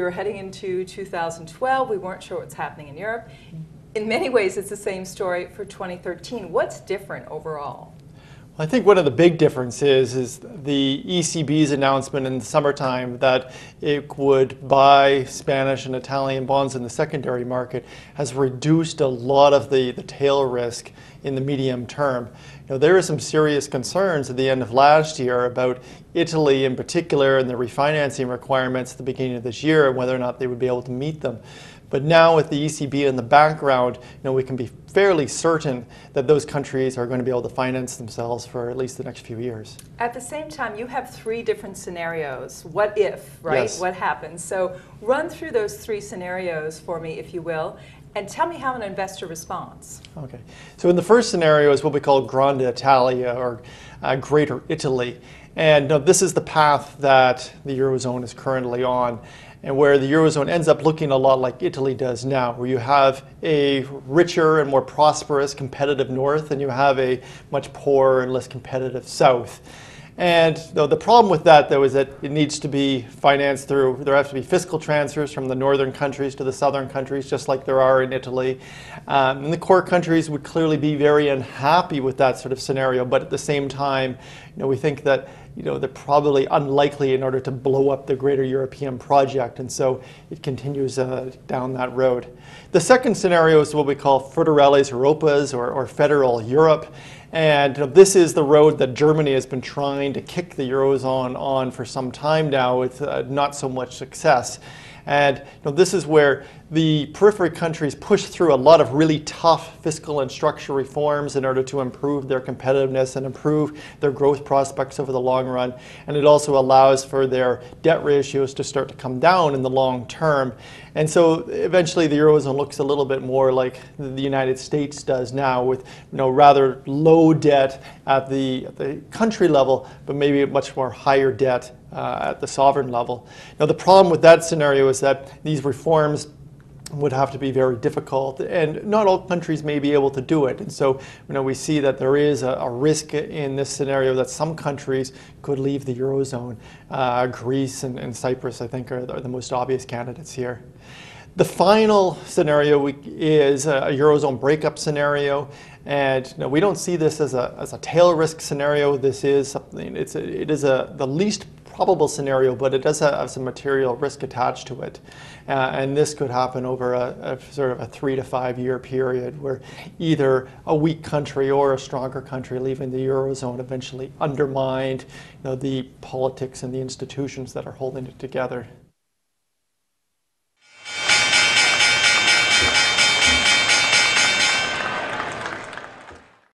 were heading into 2012. We weren't sure what's happening in Europe. In many ways, it's the same story for 2013. What's different overall? I think one of the big differences is the ECB's announcement in the summertime that it would buy Spanish and Italian bonds in the secondary market has reduced a lot of the tail risk in the medium term. There were some serious concerns at the end of last year about Italy in particular and the refinancing requirements at the beginning of this year and whether or not they would be able to meet them. But now with the ECB in the background, we can be fairly certain that those countries are going to be able to finance themselves for at least the next few years. At the same time, you have 3 different scenarios. What if, right? Yes. What happens? So run through those 3 scenarios for me, if you will, and tell me how an investor responds. Okay. So in the first scenario is what we call Grande Italia, or Greater Italy. And this is the path that the Eurozone is currently on, and where the Eurozone ends up looking a lot like Italy does now, where you have a richer and more prosperous, competitive north, and you have a much poorer and less competitive south. And the problem with that, though, is that it needs to be financed through, there have to be fiscal transfers from the northern countries to the southern countries, just like there are in Italy. And the core countries would clearly be very unhappy with that sort of scenario, but at the same time, we think that they're probably unlikely in order to blow up the greater European project, and so it continues down that road. The second scenario is what we call Federales Europas, or Federal Europe, and this is the road that Germany has been trying to kick the Eurozone on for some time now with not so much success. And this is where the periphery countries push through a lot of really tough fiscal and structural reforms in order to improve their competitiveness and improve their growth prospects over the long run. And it also allows for their debt ratios to start to come down in the long term. And so eventually the Eurozone looks a little bit more like the United States does now, with rather low debt at the country level, but maybe a much more higher debt at the sovereign level. Now the problem with that scenario is that these reforms would have to be very difficult, and not all countries may be able to do it. And so we see that there is a risk in this scenario that some countries could leave the Eurozone. Greece and Cyprus, I think, are the most obvious candidates here. The final scenario is a Eurozone breakup scenario, and we don't see this as a tail risk scenario. This is something, it is the least probable scenario, but it does have some material risk attached to it. And this could happen over a sort of a 3 to 5 year period, where either a weak country or a stronger country leaving the Eurozone eventually undermined the politics and the institutions that are holding it together.